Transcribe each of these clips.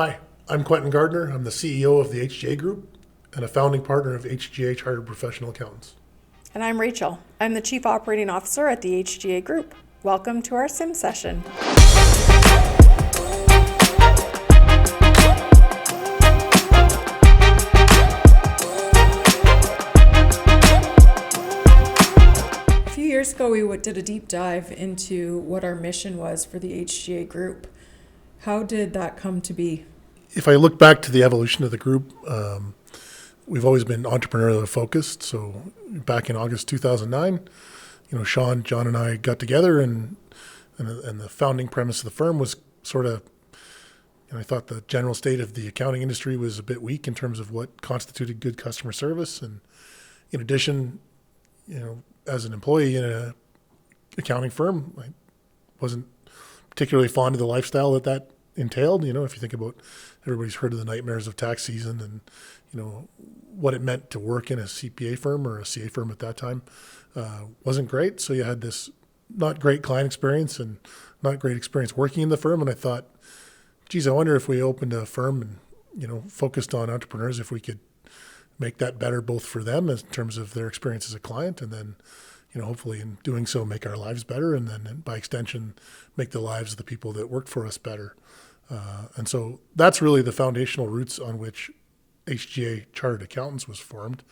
Hi, I'm Quentin Gardner. I'm the CEO of the HGA Group and a founding partner of HGA Chartered Professional Accountants. And I'm Rachel. I'm the Chief Operating Officer at the HGA Group. Welcome to our sim session. A few years ago, we did a deep dive into what our mission was for the HGA Group. How did that come to be? If I look back to the evolution of the group, we've always been entrepreneurially focused. So back in August 2009, Sean, John, and I got together, and the founding premise of the firm was sort of, I thought the general state of the accounting industry was a bit weak in terms of what constituted good customer service. And in addition, as an employee in an accounting firm, I wasn't particularly fond of the lifestyle that entailed. If you think about, everybody's heard of the nightmares of tax season and, what it meant to work in a CPA firm or a CA firm at that time wasn't great. So you had this not great client experience and not great experience working in the firm. And I thought, geez, I wonder if we opened a firm and, focused on entrepreneurs, if we could make that better both for them in terms of their experience as a client, and then, hopefully in doing so, make our lives better, and then by extension, make the lives of the people that work for us better. And so that's really the foundational roots on which HGA Chartered Accountants was formed.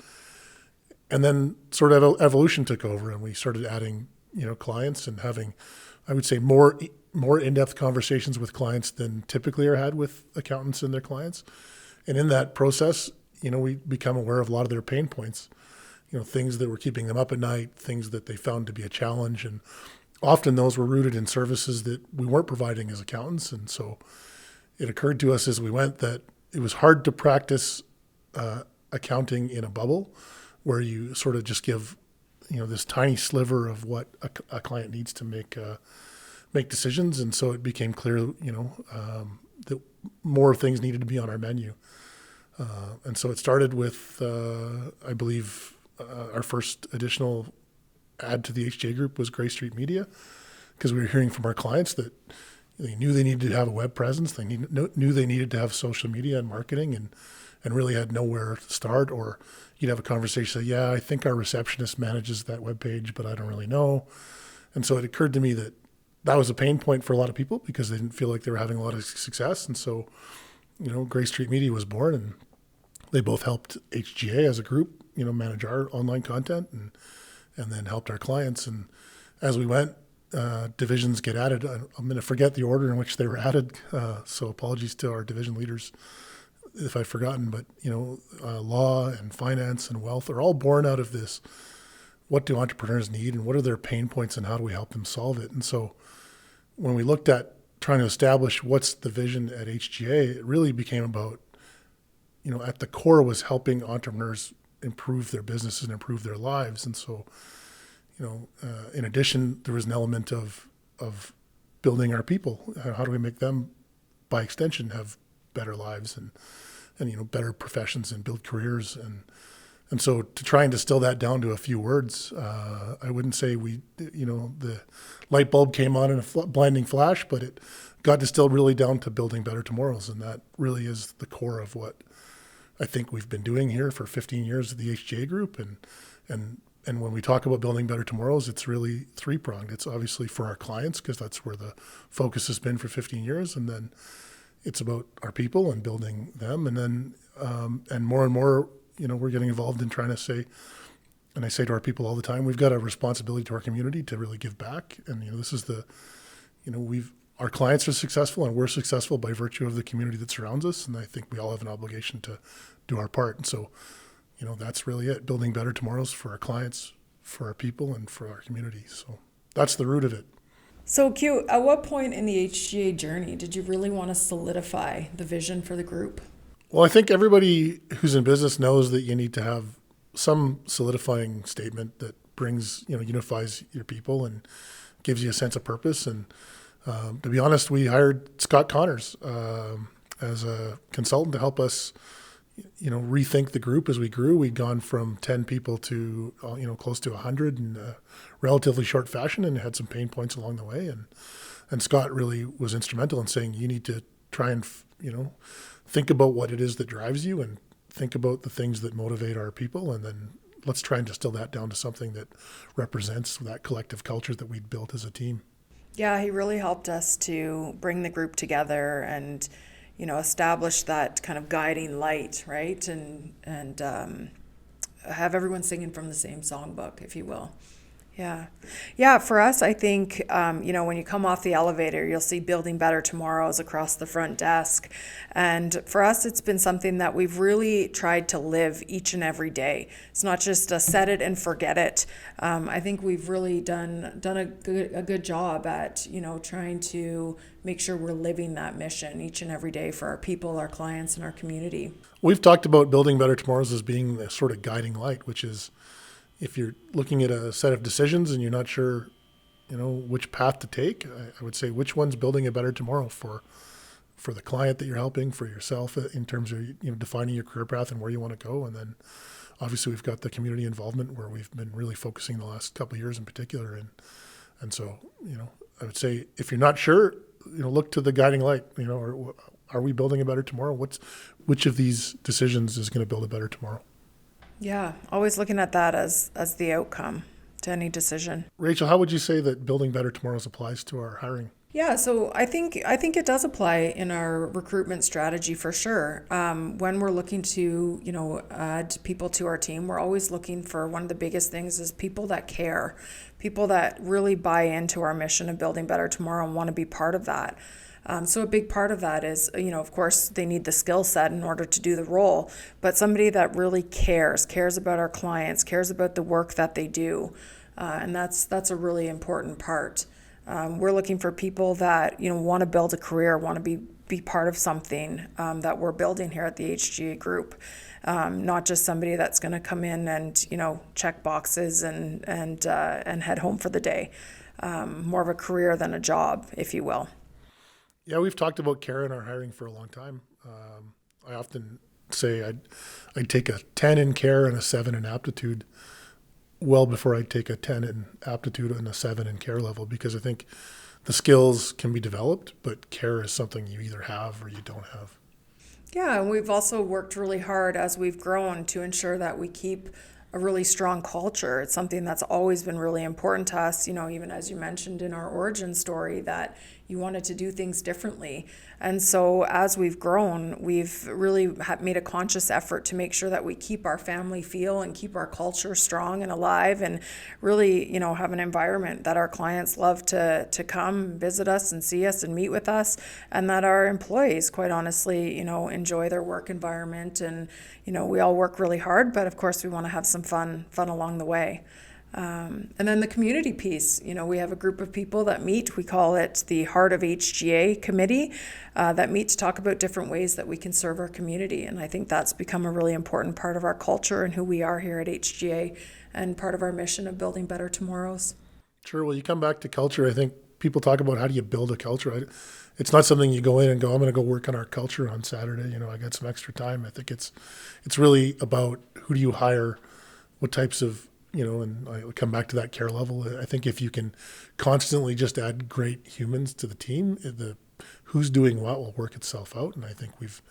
And then sort of evolution took over, and we started adding, clients and having, I would say, more in-depth conversations with clients than typically are had with accountants and their clients. And in that process, we become aware of a lot of their pain points, things that were keeping them up at night, things that they found to be a challenge. And often those were rooted in services that we weren't providing as accountants. And so it occurred to us as we went that it was hard to practice accounting in a bubble where you sort of just give, this tiny sliver of what a client needs to make decisions. And so it became clear, that more things needed to be on our menu. And so it started with, I believe, our first additional add to the HJ Group was Gray Street Media, because we were hearing from our clients that they knew they needed to have a web presence. They knew they needed to have social media and marketing, and really had nowhere to start. Or you'd have a conversation, say, yeah, I think our receptionist manages that web page, but I don't really know. And so it occurred to me that was a pain point for a lot of people because they didn't feel like they were having a lot of success. And so, Gray Street Media was born, and they both helped HGA as a group, manage our online content and then helped our clients. And as we went, divisions get added. I'm going to forget the order in which they were added. So apologies to our division leaders if I've forgotten, but, law and finance and wealth are all born out of this. What do entrepreneurs need, and what are their pain points, and how do we help them solve it? And so when we looked at trying to establish what's the vision at HGA, it really became about, at the core was helping entrepreneurs improve their businesses and improve their lives. And so, in addition, there was an element of building our people. How do we make them, by extension, have better lives and better professions and build careers? And so to try and distill that down to a few words, I wouldn't say the light bulb came on in a blinding flash, but it got distilled really down to building better tomorrows. And that really is the core of what I think we've been doing here for 15 years at the HGA Group. And when we talk about building better tomorrows, it's really three-pronged. It's obviously for our clients, because that's where the focus has been for 15 years. And then it's about our people and building them. And then, and more, we're getting involved in trying to say, and I say to our people all the time, we've got a responsibility to our community to really give back. And, this is our clients are successful, and we're successful by virtue of the community that surrounds us. And I think we all have an obligation to do our part. And so, that's really it, building better tomorrows for our clients, for our people, and for our community. So that's the root of it. So Q, at what point in the HGA journey did you really want to solidify the vision for the group? Well, I think everybody who's in business knows that you need to have some solidifying statement that brings, unifies your people and gives you a sense of purpose. And to be honest, we hired Scott Connors as a consultant to help us, rethink the group as we grew. We'd gone from 10 people to, close to 100 in a relatively short fashion, and had some pain points along the way. And Scott really was instrumental in saying, you need to try and think about what it is that drives you and think about the things that motivate our people, and then let's try and distill that down to something that represents that collective culture that we'd built as a team. Yeah, he really helped us to bring the group together and, establish that kind of guiding light, right? And have everyone singing from the same songbook, if you will. Yeah. Yeah, for us, I think, when you come off the elevator, you'll see Building Better Tomorrows across the front desk. And for us, it's been something that we've really tried to live each and every day. It's not just a set it and forget it. I think we've really done a good job at, trying to make sure we're living that mission each and every day for our people, our clients, and our community. We've talked about Building Better Tomorrows as being the sort of guiding light, which is, if you're looking at a set of decisions and you're not sure, which path to take, I would say which one's building a better tomorrow for the client that you're helping, for yourself in terms of defining your career path and where you want to go. And then obviously we've got the community involvement where we've been really focusing the last couple of years in particular. And so, I would say if you're not sure, look to the guiding light, or are we building a better tomorrow? Which of these decisions is going to build a better tomorrow? Yeah, always looking at that as the outcome to any decision. Rachel, how would you say that Building Better Tomorrows applies to our hiring? Yeah, so I think it does apply in our recruitment strategy for sure. When we're looking to add people to our team, we're always looking for, one of the biggest things is people that care, people that really buy into our mission of building better tomorrow and want to be part of that. So a big part of that is, of course, they need the skill set in order to do the role, but somebody that really cares about our clients, cares about the work that they do. And that's a really important part. We're looking for people that, want to build a career, want to be part of something that we're building here at the HGA Group. Not just somebody that's going to come in and, check boxes and head home for the day. More of a career than a job, if you will. Yeah, we've talked about care in our hiring for a long time. I often say I'd take a 10 in care and a 7 in aptitude well before I'd take a 10 in aptitude and a 7 in care level, because I think the skills can be developed, but care is something you either have or you don't have. Yeah, and we've also worked really hard as we've grown to ensure that we keep a really strong culture. It's something that's always been really important to us, even as you mentioned in our origin story, that you wanted to do things differently. And so as we've grown, we've really made a conscious effort to make sure that we keep our family feel and keep our culture strong and alive, and really, have an environment that our clients love to come visit us and see us and meet with us, and that our employees, quite honestly, enjoy their work environment. And, we all work really hard, but of course we want to have some fun along the way. And then the community piece, we have a group of people that meet. We call it the Heart of HGA Committee that meet to talk about different ways that we can serve our community. And I think that's become a really important part of our culture and who we are here at HGA, and part of our mission of building better tomorrows. Sure. Well, you come back to culture. I think people talk about how do you build a culture. It's not something you go in and go, I'm going to go work on our culture on Saturday. I got some extra time. I think it's really about who do you hire, what types of, and I come back to that care level. I think if you can constantly just add great humans to the team, the who's doing what will work itself out. And I think we've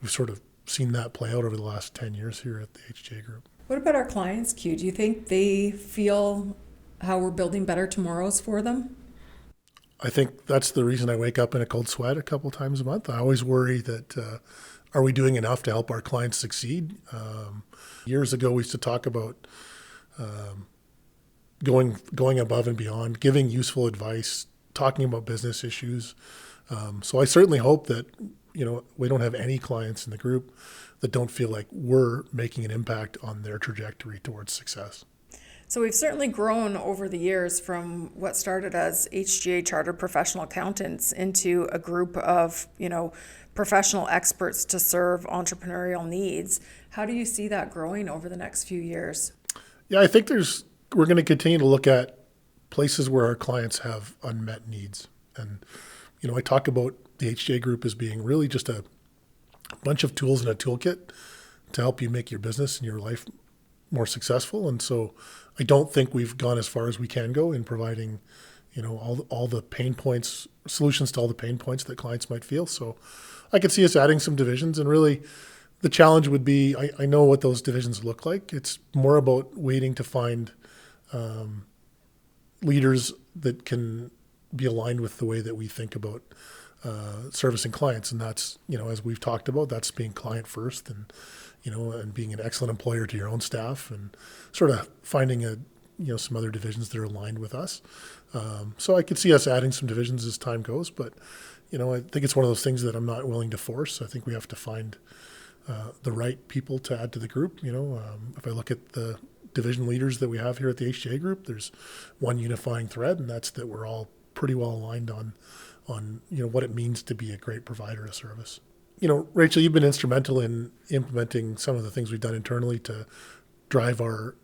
sort of seen that play out over the last 10 years here at the HGA Group. What about our clients, Q? Do you think they feel how we're building better tomorrows for them? I think that's the reason I wake up in a cold sweat a couple times a month. I always worry that are we doing enough to help our clients succeed? Years ago, we used to talk about going above and beyond, giving useful advice, talking about business issues. So I certainly hope that we don't have any clients in the group that don't feel like we're making an impact on their trajectory towards success. So we've certainly grown over the years from what started as HGA Chartered Professional Accountants into a group of, professional experts to serve entrepreneurial needs. How do you see that growing over the next few years? Yeah, I think we're going to continue to look at places where our clients have unmet needs. And, I talk about the HGA Group as being really just a bunch of tools in a toolkit to help you make your business and your life more successful. And so I don't think we've gone as far as we can go in providing, all the pain points, solutions to all the pain points that clients might feel. So I could see us adding some divisions, and really the challenge would be, I know what those divisions look like. It's more about waiting to find leaders that can be aligned with the way that we think about servicing clients. And that's, as we've talked about, that's being client first, and being an excellent employer to your own staff, and sort of finding some other divisions that are aligned with us. So I could see us adding some divisions as time goes, but, I think it's one of those things that I'm not willing to force. I think we have to find the right people to add to the group. If I look at the division leaders that we have here at the HTA group, there's one unifying thread, and that's that we're all pretty well aligned on what it means to be a great provider of service. Rachel, you've been instrumental in implementing some of the things we've done internally to drive our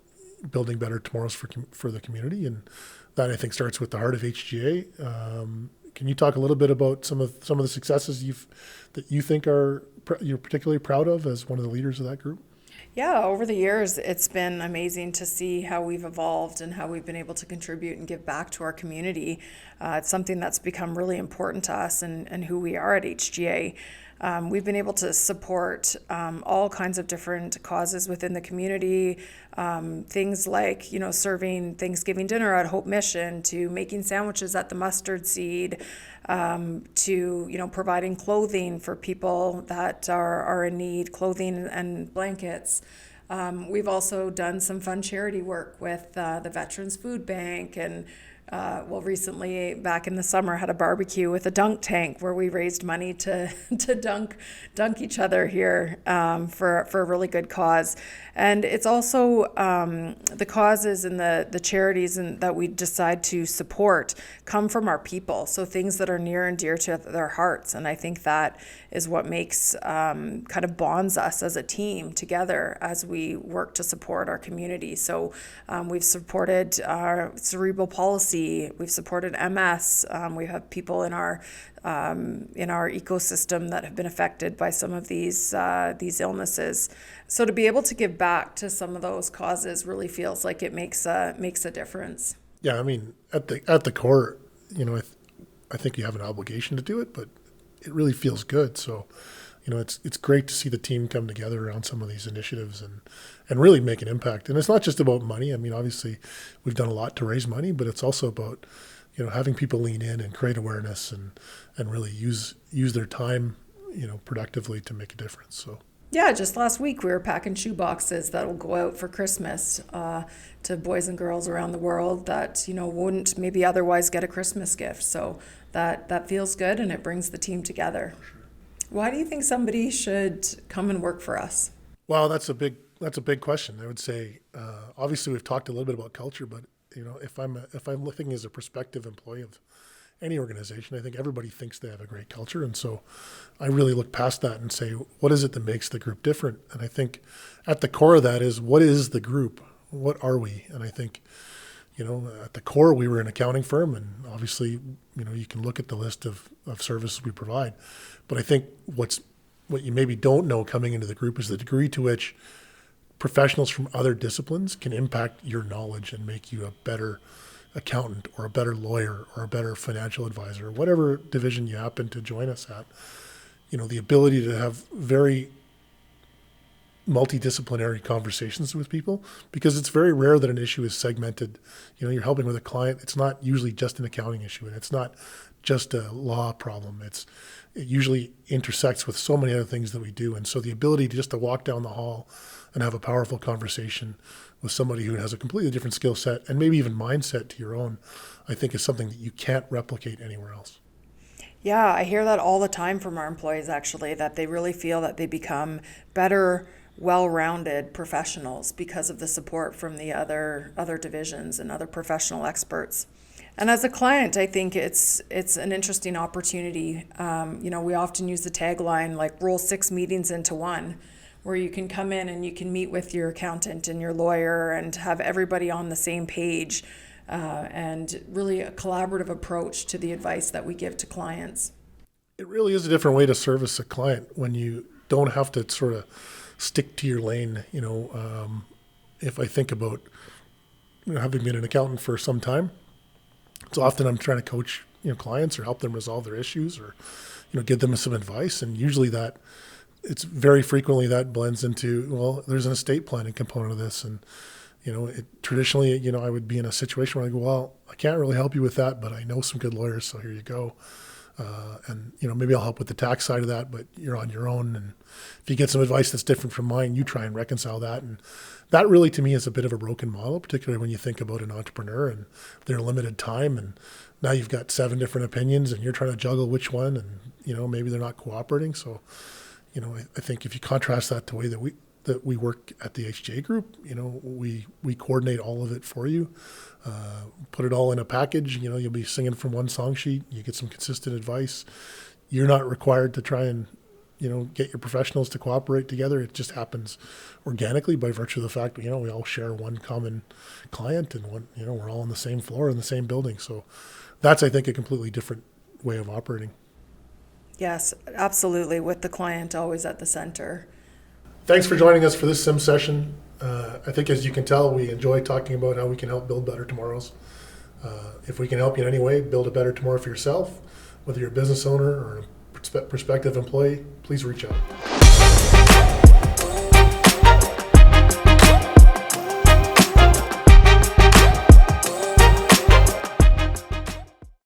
building better tomorrows for the community, and that, I think, starts with the heart of HGA. Can you talk a little bit about some of the successes that you think you're particularly proud of as one of the leaders of that group? Yeah, over the years, it's been amazing to see how we've evolved and how we've been able to contribute and give back to our community. It's something that's become really important to us and who we are at HGA. We've been able to support all kinds of different causes within the community, things like, serving Thanksgiving dinner at Hope Mission, to making sandwiches at the Mustard Seed, to, providing clothing for people that are in need, clothing and blankets. We've also done some fun charity work with the Veterans Food Bank, and recently, back in the summer, had a barbecue with a dunk tank where we raised money to dunk each other here for a really good cause. And it's also the causes and the charities that we decide to support come from our people. So things that are near and dear to their hearts. And I think that is what makes kind of bonds us as a team together as we work to support our community. So we've supported cerebral palsy. We've supported MS. We have people in our ecosystem that have been affected by some of these illnesses. So to be able to give back to some of those causes really feels like it makes a difference. Yeah, I mean, at the core, I think you have an obligation to do it, but it really feels good. So, it's great to see the team come together around some of these initiatives and really make an impact. And it's not just about money. I mean, obviously, we've done a lot to raise money, but it's also about, having people lean in and create awareness and really use their time, productively to make a difference. So. Yeah, just last week we were packing shoe boxes that will go out for Christmas to boys and girls around the world that, wouldn't maybe otherwise get a Christmas gift. So that feels good, and it brings the team together. Why do you think somebody should come and work for us? Well, that's a big question. I would say, obviously we've talked a little bit about culture, but if I'm looking as a prospective employee of any organization, I think everybody thinks they have a great culture. And so I really look past that and say, what is it that makes the group different? And I think at the core of that is, what is the group? What are we? And I think, at the core, we were an accounting firm, and obviously, you can look at the list of services we provide. But I think what you maybe don't know coming into the group is the degree to which professionals from other disciplines can impact your knowledge and make you a better accountant or a better lawyer or a better financial advisor, whatever division you happen to join us at. The ability to have very multidisciplinary conversations with people, because it's very rare that an issue is segmented. You're helping with a client. It's not usually just an accounting issue, and it's not just a law problem. It usually intersects with so many other things that we do. And so the ability to walk down the hall and have a powerful conversation with somebody who has a completely different skill set and maybe even mindset to your own, I think is something that you can't replicate anywhere else. Yeah, I hear that all the time from our employees, actually, that they really feel that they become better, well-rounded professionals because of the support from the other divisions and other professional experts. And as a client, I think it's an interesting opportunity. We often use the tagline, like, roll 6 meetings into one, where you can come in and you can meet with your accountant and your lawyer and have everybody on the same page, and really a collaborative approach to the advice that we give to clients. It really is a different way to service a client when you don't have to sort of stick to your lane. If I think about having been an accountant for some time, So often I'm trying to coach, clients or help them resolve their issues or, give them some advice. And usually it's very frequently that blends into, well, there's an estate planning component of this. And, traditionally, I would be in a situation where I go, well, I can't really help you with that, but I know some good lawyers, so here you go. And maybe I'll help with the tax side of that, but you're on your own. And if you get some advice that's different from mine, you try and reconcile that. And that really, to me, is a bit of a broken model, particularly when you think about an entrepreneur and their limited time. And now you've got 7 different opinions, and you're trying to juggle which one. And maybe they're not cooperating. So, I think if you contrast that to the way that we work at the HJ Group, we coordinate all of it for you. Put it all in a package. You'll be singing from one song sheet. You get some consistent advice. You're not required to try and, get your professionals to cooperate together. It just happens organically by virtue of the fact that, we all share one common client and we're all on the same floor in the same building. So that's, I think, a completely different way of operating. Yes, absolutely, with the client always at the center. Thanks for joining us for this sim session. I think, as you can tell, we enjoy talking about how we can help build better tomorrows. If we can help you in any way, build a better tomorrow for yourself, whether you're a business owner or a prospective employee, please reach out.